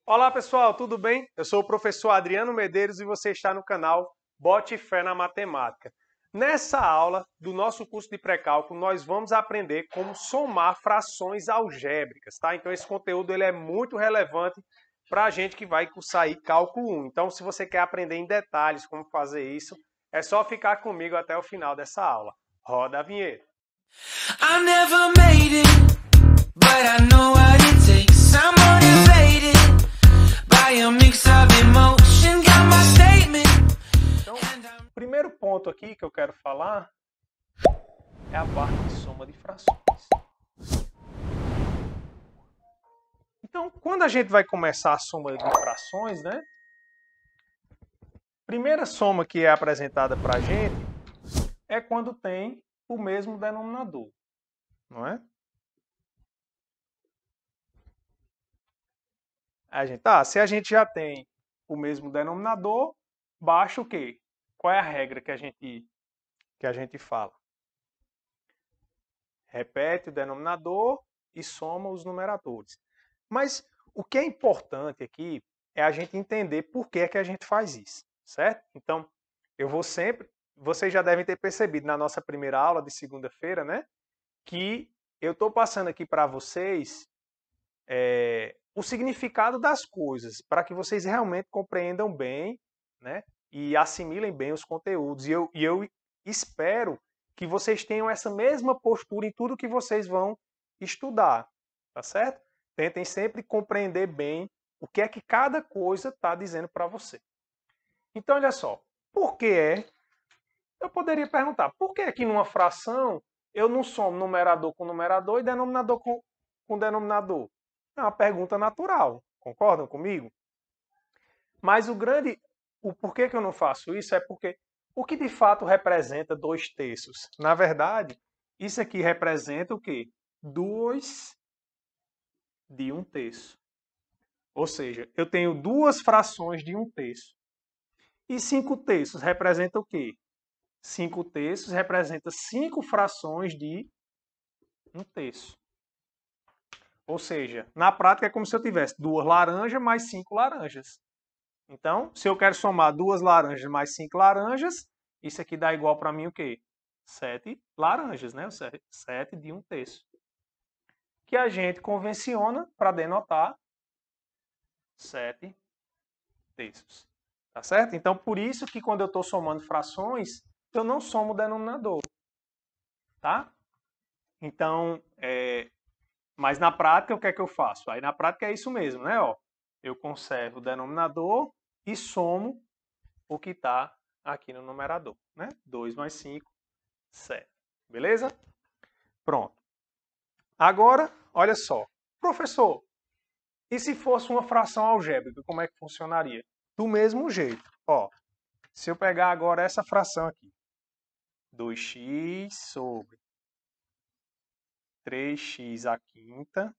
Olá pessoal, tudo bem? Eu sou o professor Adriano Medeiros e você está no canal Bote Fé na Matemática. Nessa aula do nosso curso de pré-cálculo, nós vamos aprender como somar frações algébricas, tá? Então esse conteúdo ele é muito relevante para a gente que vai cursar aí cálculo 1. Então se você quer aprender em detalhes como fazer isso, é só ficar comigo até o final dessa aula. Roda a vinheta. I never made it, but I know what it takes. I'm motivated by a mix of emotion. Got my statement. Então, o primeiro ponto aqui que eu quero falar é a parte de soma de frações. Então, quando a gente vai começar a soma de frações, né? A primeira soma que é apresentada para a gente é quando tem o mesmo denominador, não é? Se a gente já tem o mesmo denominador, baixa o quê? Qual é a regra que a gente fala? Repete o denominador e soma os numeradores. Mas o que é importante aqui é a gente entender por que é que a gente faz isso, certo? Então, eu vou sempre... Vocês já devem ter percebido na nossa primeira aula de segunda-feira, né? Que eu estou passando aqui para vocês o significado das coisas, para que vocês realmente compreendam bem, né? E assimilem bem os conteúdos. E eu espero que vocês tenham essa mesma postura em tudo que vocês vão estudar, tá certo? Tentem sempre compreender bem o que é que cada coisa está dizendo para você. Então, olha só, por que é? Eu poderia perguntar, por que aqui numa fração eu não somo numerador com numerador e denominador com denominador? É uma pergunta natural, concordam comigo? Mas o porquê que eu não faço isso é porque o que de fato representa 2/3? Na verdade, isso aqui representa o quê? 2 de 1/3. Ou seja, eu tenho duas frações de 1/3. E 5/3 representa o quê? 5/3 representa 5 frações de 1/3. Ou seja, na prática é como se eu tivesse 2 laranjas mais 5 laranjas. Então, se eu quero somar 2 laranjas mais 5 laranjas, isso aqui dá igual para mim o quê? 7 laranjas, né? 7 de 1/3. Que a gente convenciona para denotar 7/3. Tá certo? Então, por isso que quando eu estou somando frações, eu não somo o denominador. Tá? Então, mas na prática, o que é que eu faço? Aí na prática é isso mesmo, né? Ó, eu conservo o denominador e somo o que está aqui no numerador, né? 2 mais 5, 7. Beleza? Pronto. Agora, olha só. Professor, e se fosse uma fração algébrica, como é que funcionaria? Do mesmo jeito. Ó, se eu pegar agora essa fração aqui, 2x sobre 3x à quinta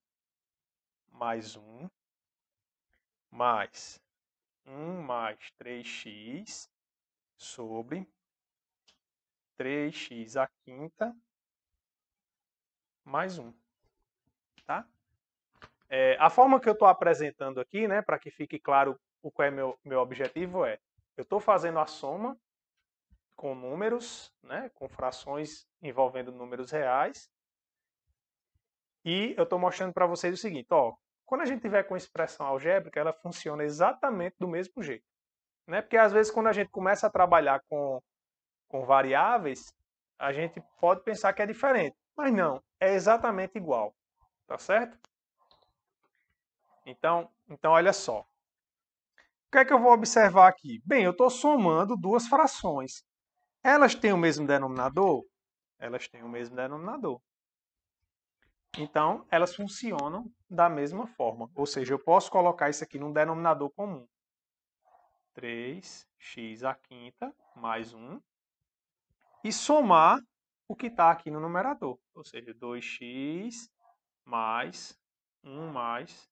mais 1 mais 1 mais 3x sobre 3x à quinta mais 1. Tá? A forma que eu estou apresentando aqui, né, para que fique claro o qual é meu objetivo eu estou fazendo a soma com números, né, com frações envolvendo números reais, e eu estou mostrando para vocês o seguinte, ó, quando a gente tiver com expressão algébrica, ela funciona exatamente do mesmo jeito. Né? Porque às vezes quando a gente começa a trabalhar com variáveis, a gente pode pensar que é diferente, mas não, é exatamente igual, tá certo? Então olha só. O que é que eu vou observar aqui? Bem, eu estou somando duas frações. Elas têm o mesmo denominador? Elas têm o mesmo denominador. Então, elas funcionam da mesma forma. Ou seja, eu posso colocar isso aqui num denominador comum. 3x à quinta mais 1. E somar o que está aqui no numerador. Ou seja, 2x mais 1 mais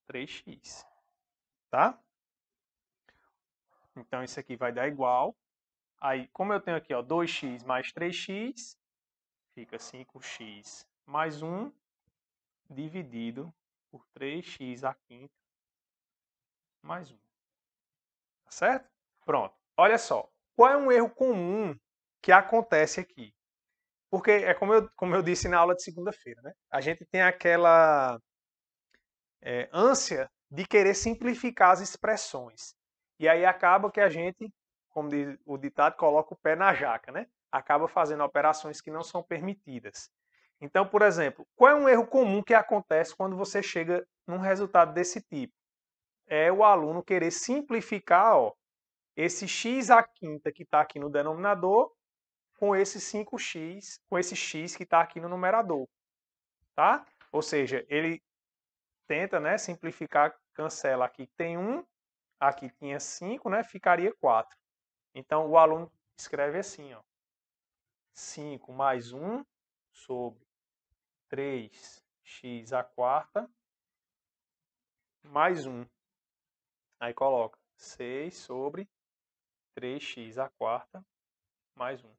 3x. Tá? Então, isso aqui vai dar igual. Aí, como eu tenho aqui, ó, 2x mais 3x, fica 5x mais 1 dividido por 3x à quinta mais 1. Tá certo? Pronto. Olha só. Qual é um erro comum que acontece aqui? Porque é como eu disse na aula de segunda-feira, né? A gente tem aquela ânsia de querer simplificar as expressões. E aí acaba que a gente, como diz o ditado, coloca o pé na jaca, né? Acaba fazendo operações que não são permitidas. Então, por exemplo, qual é um erro comum que acontece quando você chega num resultado desse tipo? É o aluno querer simplificar, ó, esse x à quinta que está aqui no denominador com esse 5x, com esse x que está aqui no numerador, tá? Ou seja, ele tenta, né, simplificar, cancela aqui tem 1, aqui tinha 5, né, ficaria 4. Então o aluno escreve assim, ó, 5 mais 1 sobre 3x à quarta mais 1. Aí coloca 6 sobre 3x à quarta mais 1.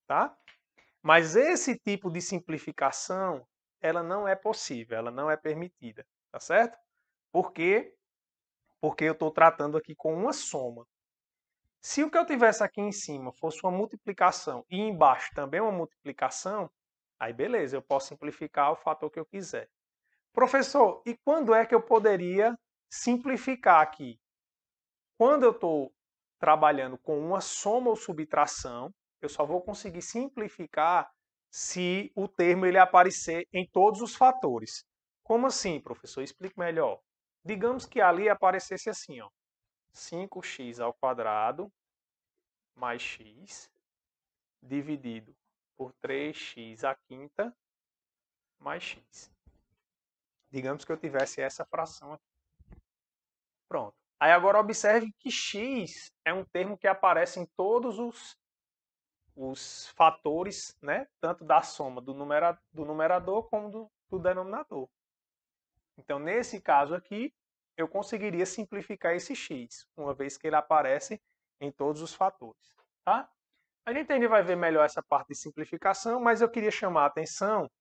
Tá? Mas esse tipo de simplificação, ela não é possível, ela não é permitida, tá certo? Por quê? Porque eu estou tratando aqui com uma soma. Se o que eu tivesse aqui em cima fosse uma multiplicação e embaixo também uma multiplicação, aí beleza, eu posso simplificar o fator que eu quiser. Professor, e quando é que eu poderia simplificar aqui? Quando eu estou trabalhando com uma soma ou subtração, eu só vou conseguir simplificar se o termo ele aparecer em todos os fatores. Como assim, professor? Explique melhor. Digamos que ali aparecesse assim, ó, 5x ao quadrado mais x dividido por 3x à quinta mais x. Digamos que eu tivesse essa fração aqui. Pronto. Aí agora observe que x é um termo que aparece em todos os fatores, né? Tanto da soma do numerador como do denominador. Então, nesse caso aqui, eu conseguiria simplificar esse x, uma vez que ele aparece em todos os fatores. Tá? A gente ainda vai ver melhor essa parte de simplificação, mas eu queria chamar a atenção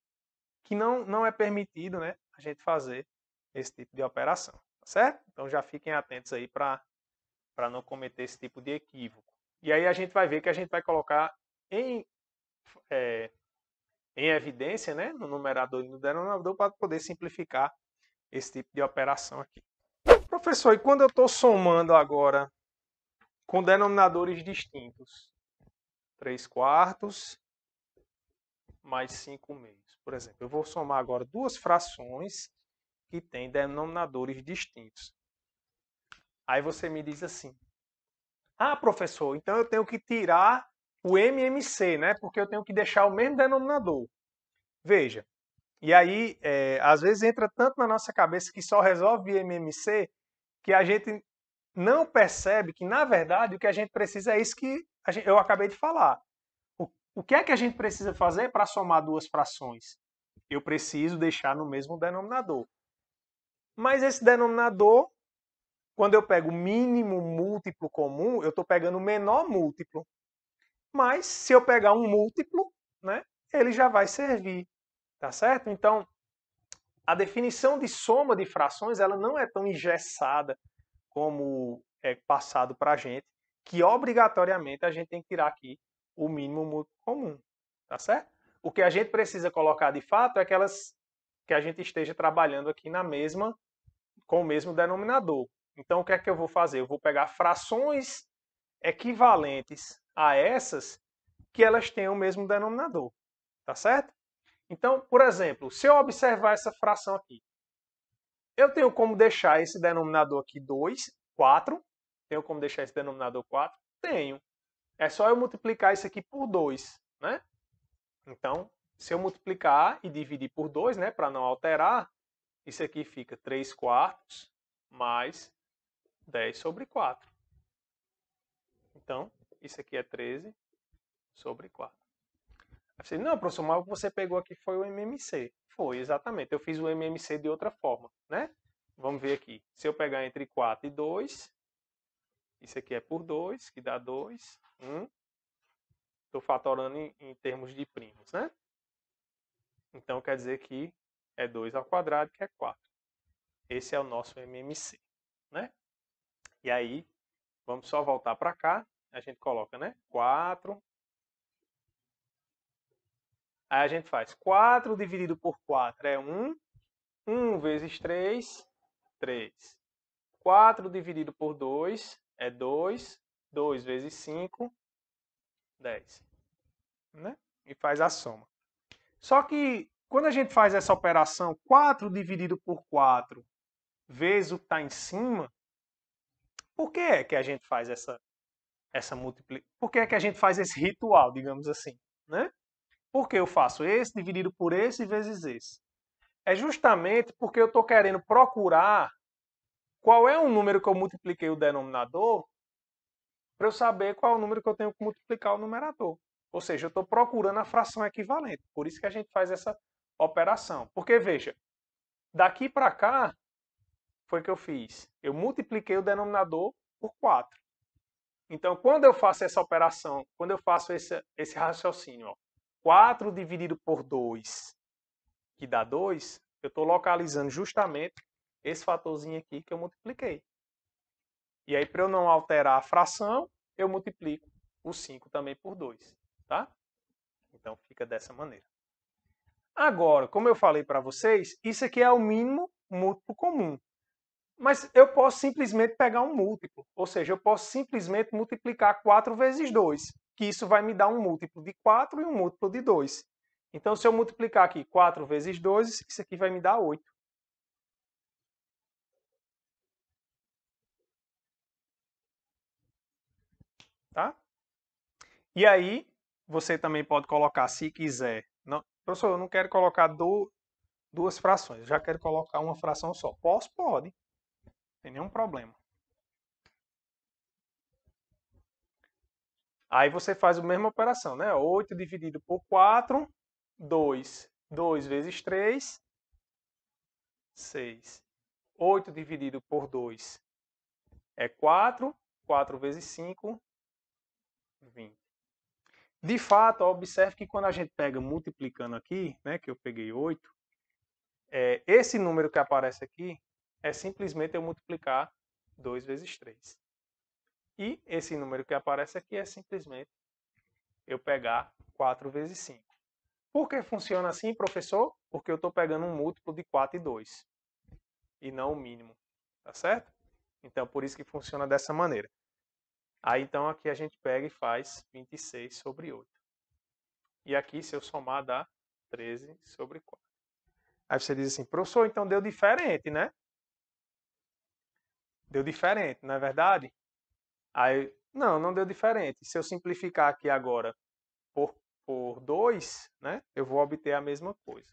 que não é permitido, né, a gente fazer esse tipo de operação. Tá certo? Então já fiquem atentos aí para não cometer esse tipo de equívoco. E aí a gente vai ver que a gente vai colocar em evidência, né, no numerador e no denominador, para poder simplificar esse tipo de operação aqui. Professor, e quando eu estou somando agora com denominadores distintos? 3 quartos mais 5 meios. Por exemplo, eu vou somar agora duas frações que têm denominadores distintos. Aí você me diz assim, ah, professor, então eu tenho que tirar o MMC, né? Porque eu tenho que deixar o mesmo denominador. Veja, e aí, às vezes entra tanto na nossa cabeça que só resolve MMC que a gente não percebe que, na verdade, o que a gente precisa é isso que eu acabei de falar. O que é que a gente precisa fazer para somar duas frações? Eu preciso deixar no mesmo denominador. Mas esse denominador, quando eu pego o mínimo múltiplo comum, eu estou pegando o menor múltiplo. Mas se eu pegar um múltiplo, né, ele já vai servir. Tá certo? Então, a definição de soma de frações ela não é tão engessada como é passado para a gente, que obrigatoriamente a gente tem que tirar aqui o mínimo múltiplo comum. Tá certo? O que a gente precisa colocar de fato é aquelas que a gente esteja trabalhando aqui com o mesmo denominador. Então, o que é que eu vou fazer? Eu vou pegar frações equivalentes a essas que elas tenham o mesmo denominador. Tá certo? Então, por exemplo, se eu observar essa fração aqui, eu tenho como deixar esse denominador aqui 2, 4. Tenho como deixar esse denominador 4? Tenho. É só eu multiplicar isso aqui por 2, né? Então, se eu multiplicar e dividir por 2, né, para não alterar, isso aqui fica 3 quartos mais 10 sobre 4. Então, isso aqui é 13 sobre 4. Você, não, professor, mas o que você pegou aqui foi o MMC. Foi, exatamente. Eu fiz o MMC de outra forma, né? Vamos ver aqui. Se eu pegar entre 4 e 2, isso aqui é por 2, que dá 2, 1. Estou fatorando em termos de primos, né? Então, quer dizer que é 2 ao quadrado, que é 4. Esse é o nosso MMC. né? E aí, vamos só voltar para cá. A gente coloca, né? 4. Aí a gente faz 4 dividido por 4 é 1. 1 vezes 3, 3. 4 dividido por 2 é 2. 2 vezes 5, 10. Né? E faz a soma. Só que quando a gente faz essa operação, 4 dividido por 4 vezes o que está em cima, por que é que a gente faz essa multiplicação? Por que é que a gente faz esse ritual, digamos assim? Né? Por que eu faço esse dividido por esse vezes esse? É justamente porque eu estou querendo procurar qual é o número que eu multipliquei o denominador para eu saber qual é o número que eu tenho que multiplicar o numerador. Ou seja, eu estou procurando a fração equivalente. Por isso que a gente faz essa operação. Porque, veja, daqui para cá foi que eu fiz. Eu multipliquei o denominador por 4. Então, quando eu faço essa operação, quando eu faço esse raciocínio, ó, 4 dividido por 2, que dá 2, eu estou localizando justamente esse fatorzinho aqui que eu multipliquei. E aí, para eu não alterar a fração, eu multiplico o 5 também por 2. Tá? Então, fica dessa maneira. Agora, como eu falei para vocês, isso aqui é o mínimo múltiplo comum. Mas eu posso simplesmente pegar um múltiplo. Ou seja, eu posso simplesmente multiplicar 4 vezes 2, que isso vai me dar um múltiplo de 4 e um múltiplo de 2. Então, se eu multiplicar aqui 4 vezes 2, isso aqui vai me dar 8. Tá? E aí, você também pode colocar, se quiser. Não, professor, eu não quero colocar duas frações, eu já quero colocar uma fração só. Posso? Pode. Não tem nenhum problema. Aí você faz a mesma operação, né? 8 dividido por 4, 2. 2 vezes 3, 6. 8 dividido por 2 é 4. 4 vezes 5, 20. De fato, observe que quando a gente pega multiplicando aqui, né, que eu peguei 8, esse número que aparece aqui é simplesmente eu multiplicar 2 vezes 3. E esse número que aparece aqui é simplesmente eu pegar 4 vezes 5. Por que funciona assim, professor? Porque eu estou pegando um múltiplo de 4 e 2. E não o mínimo. Tá certo? Então, por isso que funciona dessa maneira. Aí, então, aqui a gente pega e faz 26 sobre 8. E aqui, se eu somar, dá 13 sobre 4. Aí você diz assim, professor, então deu diferente, né? Deu diferente, não é verdade? Aí, não deu diferente. Se eu simplificar aqui agora por 2, né, eu vou obter a mesma coisa.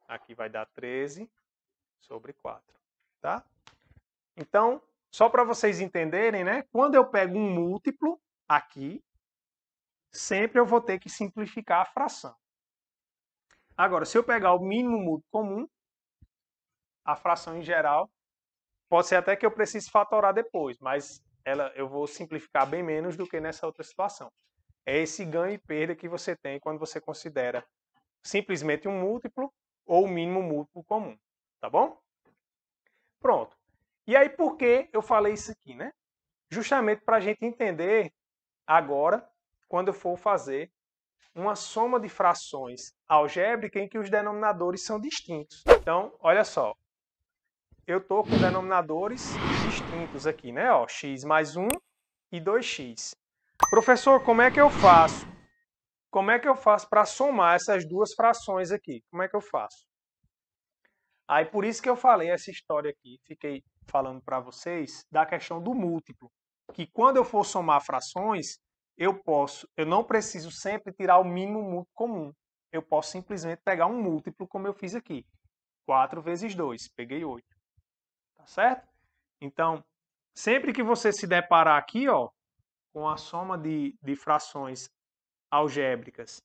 Aqui vai dar 13 sobre 4. Tá? Então, só para vocês entenderem, né, quando eu pego um múltiplo aqui, sempre eu vou ter que simplificar a fração. Agora, se eu pegar o mínimo múltiplo comum, a fração em geral, pode ser até que eu precise fatorar depois, mas eu vou simplificar bem menos do que nessa outra situação. É esse ganho e perda que você tem quando você considera simplesmente um múltiplo ou o mínimo múltiplo comum. Tá bom? Pronto. E aí, por que eu falei isso aqui, né? Justamente para a gente entender agora, quando eu for fazer uma soma de frações algébrica em que os denominadores são distintos. Então, olha só. Eu estou com denominadores distintos aqui, né? Ó, x mais 1 e 2x. Professor, como é que eu faço? Como é que eu faço para somar essas duas frações aqui? Como é que eu faço? Aí por isso que eu falei essa história aqui, fiquei falando para vocês da questão do múltiplo, que quando eu for somar frações, eu não preciso sempre tirar o mínimo múltiplo comum. Eu posso simplesmente pegar um múltiplo como eu fiz aqui. 4 vezes 2, peguei 8. Tá certo? Então, sempre que você se deparar aqui, ó, com a soma de frações algébricas,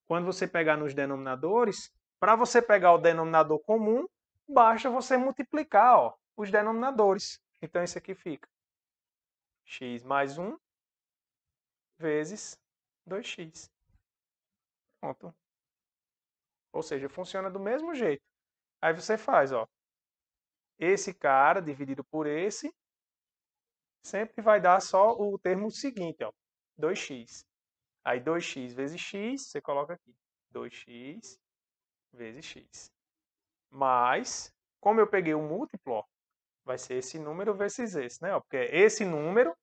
quando você pegar nos denominadores, para você pegar o denominador comum, basta você multiplicar, ó, os denominadores. Então, isso aqui fica x mais 1 vezes 2x. Pronto. Ou seja, funciona do mesmo jeito. Aí você faz, ó, esse cara dividido por esse sempre vai dar só o termo seguinte, ó, 2x. Aí 2x vezes x, você coloca aqui. 2x vezes x. Mas, como eu peguei o múltiplo, ó, vai ser esse número vezes esse, né? Porque é esse número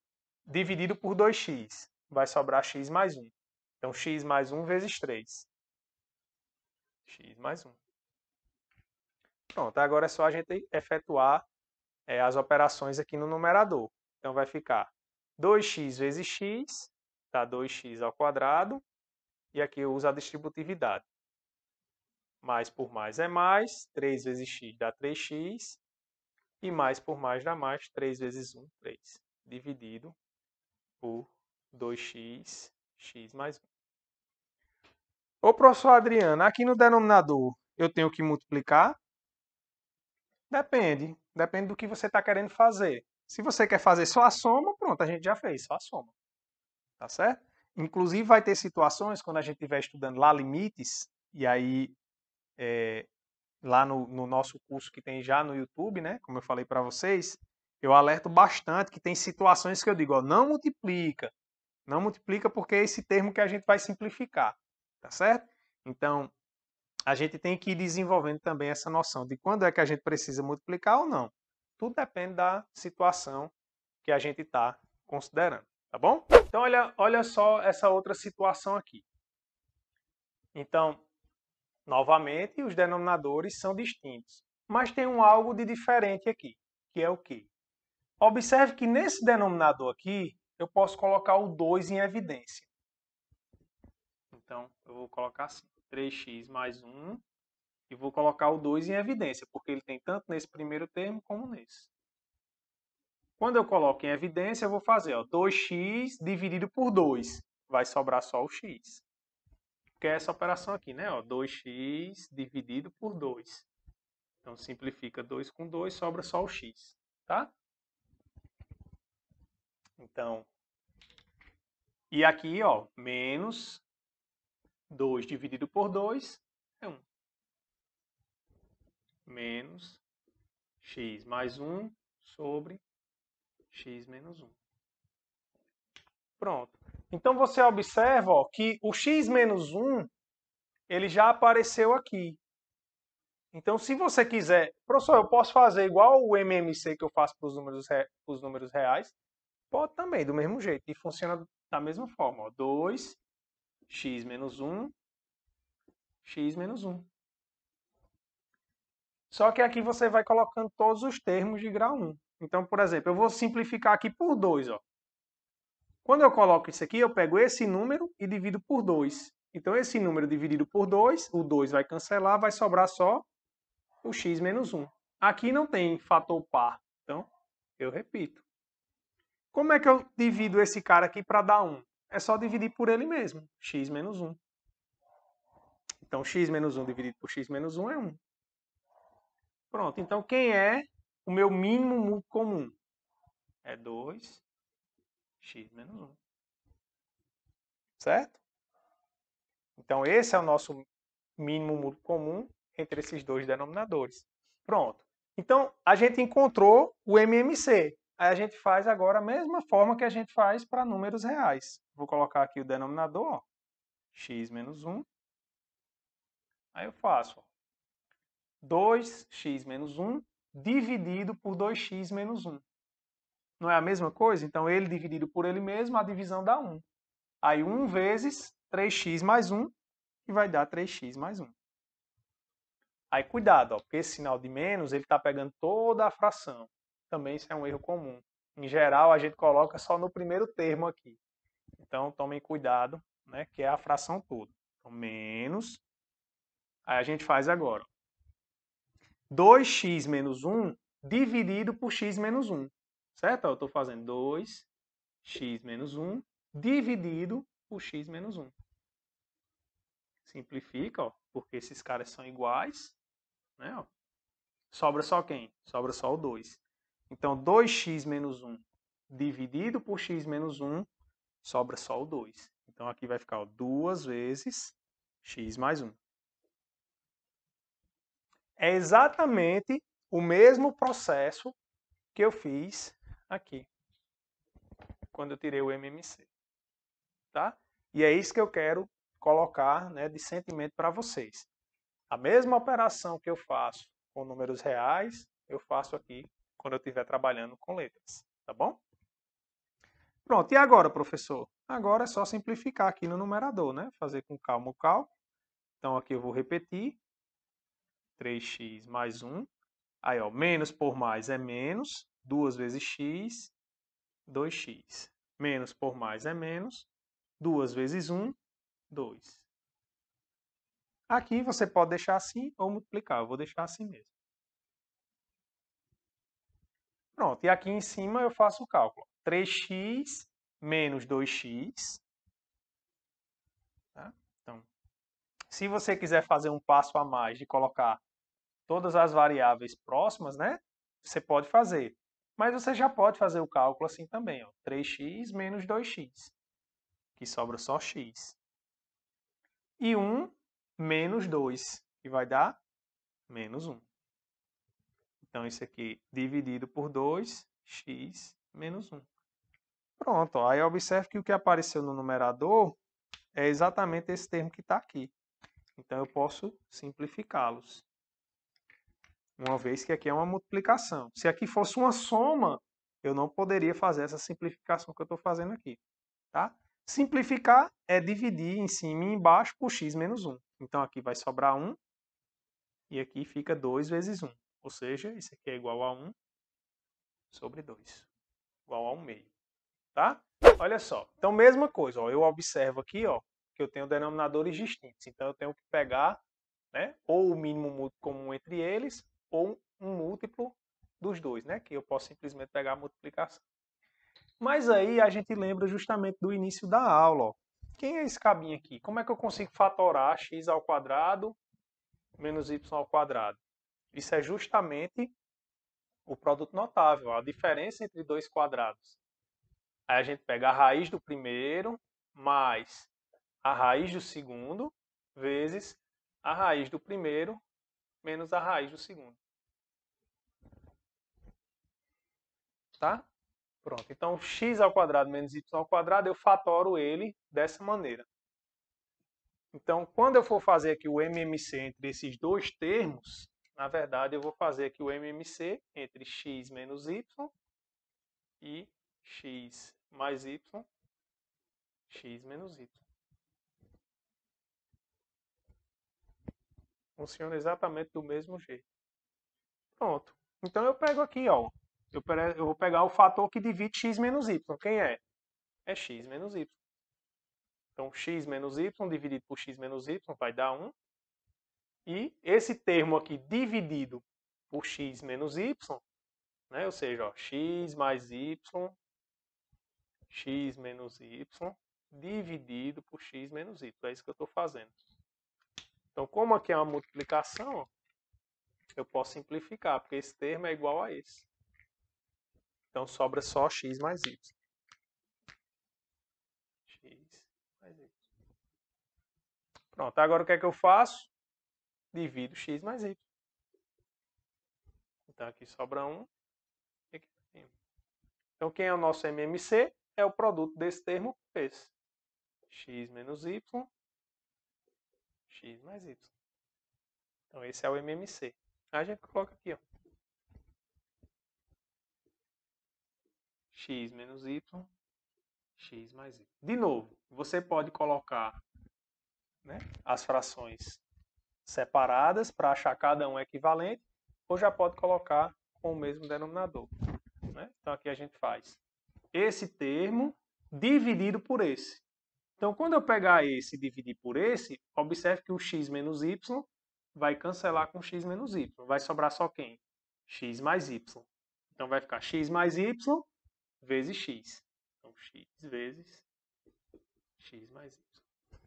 dividido por 2x. Vai sobrar x mais 1. Então, x mais 1 vezes 3. X mais 1. Pronto, agora é só a gente efetuar as operações aqui no numerador. Então, vai ficar 2x vezes x, dá 2x ao quadrado. E aqui eu uso a distributividade. Mais por mais é mais, 3 vezes x dá 3x. E mais por mais dá mais, 3 vezes 1, 3. Dividido por 2x, x mais 1. Ô, professor Adriano, aqui no denominador eu tenho que multiplicar? Depende. Depende do que você está querendo fazer. Se você quer fazer só a soma, pronto, a gente já fez, só a soma. Tá certo? Inclusive vai ter situações, quando a gente estiver estudando lá limites, e aí lá no nosso curso que tem já no YouTube, né? Como eu falei para vocês, eu alerto bastante que tem situações que eu digo, ó, não multiplica. Não multiplica porque é esse termo que a gente vai simplificar, tá certo? Então, a gente tem que ir desenvolvendo também essa noção de quando é que a gente precisa multiplicar ou não. Tudo depende da situação que a gente está considerando, tá bom? Então, olha só essa outra situação aqui. Então, novamente, os denominadores são distintos. Mas tem algo de diferente aqui, que é o quê? Observe que nesse denominador aqui, eu posso colocar o 2 em evidência. Então, eu vou colocar assim, 3x mais 1, e vou colocar o 2 em evidência, porque ele tem tanto nesse primeiro termo como nesse. Quando eu coloco em evidência, eu vou fazer ó, 2x dividido por 2. Vai sobrar só o x. Que é essa operação aqui, né? Ó, 2x dividido por 2. Então, simplifica 2 com 2, sobra só o x, tá? Então, e aqui, ó, menos 2 dividido por 2 é 1. Menos x mais 1 sobre x menos 1. Pronto. Então, você observa ó, que o x menos 1, ele já apareceu aqui. Então, se você quiser... Professor, eu posso fazer igual o MMC que eu faço para os números reais? Pode também, do mesmo jeito. E funciona da mesma forma. Ó, 2, x menos 1, x menos 1. Só que aqui você vai colocando todos os termos de grau 1. Então, por exemplo, eu vou simplificar aqui por 2. Ó. Quando eu coloco isso aqui, eu pego esse número e divido por 2. Então, esse número dividido por 2, o 2 vai cancelar, vai sobrar só o x menos 1. Aqui não tem fator par. Então, eu repito. Como é que eu divido esse cara aqui para dar 1? É só dividir por ele mesmo, x menos 1. Então, x menos 1 dividido por x menos 1 é 1. Pronto, então quem é o meu mínimo múltiplo comum? É 2x menos 1. Certo? Então, esse é o nosso mínimo múltiplo comum entre esses dois denominadores. Pronto. Então, a gente encontrou o MMC. Aí a gente faz agora a mesma forma que a gente faz para números reais. Vou colocar aqui o denominador, ó, x menos 1. Aí eu faço ó, 2x menos 1 dividido por 2x menos 1. Não é a mesma coisa? Então, ele dividido por ele mesmo, a divisão dá 1. Aí, 1 vezes 3x mais 1, que vai dar 3x mais 1. Aí, cuidado, ó, porque esse sinal de menos, ele está pegando toda a fração. Também isso é um erro comum. Em geral, a gente coloca só no primeiro termo aqui. Então, tomem cuidado, né, que é a fração toda. Então, menos. Aí, a gente faz agora. 2x menos 1 dividido por x menos 1. Certo? Eu estou fazendo 2x menos 1 dividido por x menos 1. Simplifica, ó, porque esses caras são iguais. Né, ó. Sobra só quem? Sobra só o 2. Então, 2x menos 1 dividido por x menos 1, sobra só o 2. Então, aqui vai ficar ó, 2 vezes x mais 1. É exatamente o mesmo processo que eu fiz aqui, quando eu tirei o MMC. Tá? E é isso que eu quero colocar, né, de sentimento para vocês. A mesma operação que eu faço com números reais, eu faço aqui quando eu estiver trabalhando com letras. Tá bom? Pronto, e agora, professor? Agora é só simplificar aqui no numerador, né? Fazer com calma o cálculo. Então aqui eu vou repetir. 3x mais 1. Aí, ó, menos por mais é menos. 2 vezes x, 2x. Menos por mais é menos. 2 vezes 1, 2. Aqui você pode deixar assim ou multiplicar. Eu vou deixar assim mesmo. Pronto, e aqui em cima eu faço o cálculo. 3x menos 2x. Tá? Então, se você quiser fazer um passo a mais de colocar todas as variáveis próximas, né? Você pode fazer. Mas você já pode fazer o cálculo assim também, ó. 3x menos 2x, que sobra só x. E 1 menos 2, que vai dar menos 1. Então, isso aqui dividido por 2, x menos 1. Pronto, ó. Aí observe que o que apareceu no numerador é exatamente esse termo que está aqui. Então, eu posso simplificá-los. Uma vez que aqui é uma multiplicação. Se aqui fosse uma soma, eu não poderia fazer essa simplificação que eu estou fazendo aqui. Tá? Simplificar é dividir em cima e embaixo por x menos 1. Então, aqui vai sobrar 1. E aqui fica 2 vezes 1. Ou seja, isso aqui é igual a 1 sobre 2. Igual a 1 meio. Tá? Olha só. Então, mesma coisa. Ó, eu observo aqui, ó, que eu tenho denominadores distintos. Então, eu tenho que pegar, né, ou o mínimo múltiplo comum entre eles, ou um múltiplo dos dois, né? Que eu posso simplesmente pegar a multiplicação. Mas aí a gente lembra justamente do início da aula. Ó. Quem é esse cabinho aqui? Como é que eu consigo fatorar x ao quadrado menos y ao quadrado? Isso é justamente o produto notável, a diferença entre dois quadrados. Aí a gente pega a raiz do primeiro mais a raiz do segundo vezes a raiz do primeiro menos a raiz do segundo. Tá? Pronto. Então, x ao quadrado menos y ao quadrado, eu fatoro ele dessa maneira. Então, quando eu for fazer aqui o MMC entre esses dois termos, na verdade, eu vou fazer aqui o MMC entre x menos y e x mais y, x menos y. Funciona exatamente do mesmo jeito. Pronto. Então, eu pego aqui, ó. Eu vou pegar o fator que divide x menos y. Quem é? É x menos y. Então, x menos y dividido por x menos y vai dar 1. E esse termo aqui dividido por x menos y, né? Ou seja, ó, x mais y, x menos y, dividido por x menos y. É isso que eu estou fazendo. Então, como aqui é uma multiplicação, ó, eu posso simplificar, porque esse termo é igual a esse. Então, sobra só x mais y. X mais y. Pronto, agora o que é que eu faço? Divido x mais y. Então, aqui sobra 1. Então, quem é o nosso MMC? É o produto desse termo com esse. X menos y, x mais y. Então, esse é o MMC. Aí a gente coloca aqui, ó. X menos y, x mais y. De novo, você pode colocar, né, as frações separadas para achar cada um equivalente, ou já pode colocar com o mesmo denominador. Né? Então, aqui a gente faz esse termo dividido por esse. Então, quando eu pegar esse e dividir por esse, observe que o x menos y vai cancelar com x menos y. Vai sobrar só quem? X mais y. Então, vai ficar x mais y vezes x. Então, x vezes x mais y.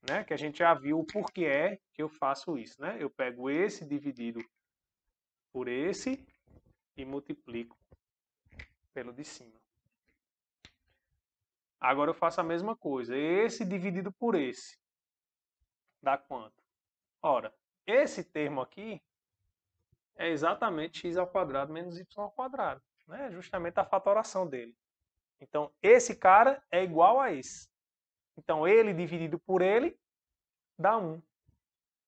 Né? Que a gente já viu o porquê é que eu faço isso. Né? Eu pego esse dividido por esse e multiplico pelo de cima. Agora eu faço a mesma coisa. Esse dividido por esse dá quanto? Ora, esse termo aqui é exatamente x ao quadrado menos y ao quadrado. Né? Justamente a fatoração dele. Então, esse cara é igual a esse. Então, ele dividido por ele dá 1.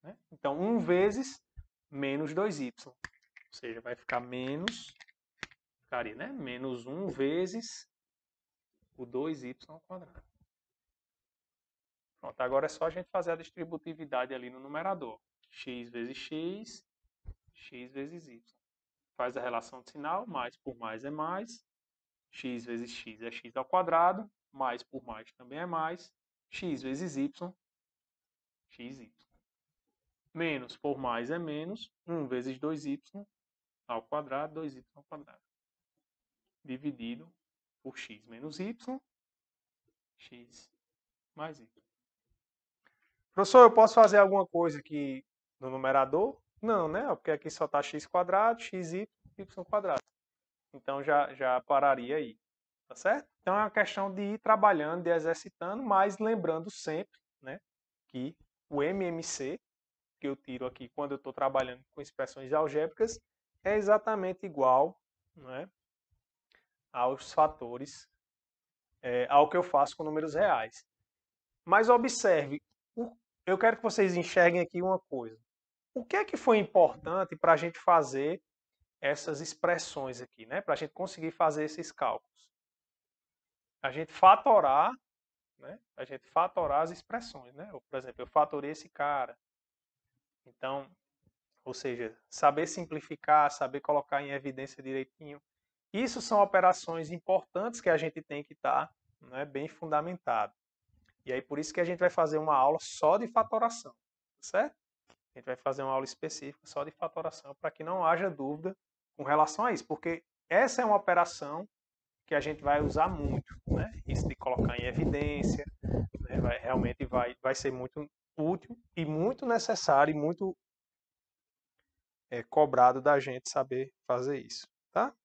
Né? Então, 1 vezes menos 2y. Ou seja, vai ficar menos, ficaria, né? Menos 1 vezes o 2y ao quadrado. Pronto, agora é só a gente fazer a distributividade ali no numerador. X vezes x, x vezes y. Faz a relação de sinal, mais por mais é mais. X vezes x é x ao quadrado, mais por mais também é mais. X vezes y, xy. Menos por mais é menos, 1 vezes 2y ao quadrado, 2y ao quadrado. Dividido por x menos y, x mais y. Professor, eu posso fazer alguma coisa aqui no numerador? Não, né? Porque aqui só está x quadrado, xy, y quadrado. Então já pararia aí. Tá certo? Então é uma questão de ir trabalhando, de exercitando, mas lembrando sempre, né, que o MMC, que eu tiro aqui quando eu estou trabalhando com expressões algébricas, é exatamente igual, né, aos fatores, ao que eu faço com números reais. Mas observe, eu quero que vocês enxerguem aqui uma coisa. O que é que foi importante para a gente fazer essas expressões aqui, né, para a gente conseguir fazer esses cálculos? A gente fatorar, né? A gente fatorar as expressões, né? Por exemplo, eu fatorei esse cara. Então, ou seja, saber simplificar, saber colocar em evidência direitinho. Isso são operações importantes que a gente tem que estar, né, bem fundamentado. E aí por isso que a gente vai fazer uma aula só de fatoração, certo? A gente vai fazer uma aula específica só de fatoração para que não haja dúvida com relação a isso, porque essa é uma operação que a gente vai usar muito, né? Isso de colocar em evidência, né? Realmente vai ser muito útil e muito necessário e muito cobrado da gente saber fazer isso, tá?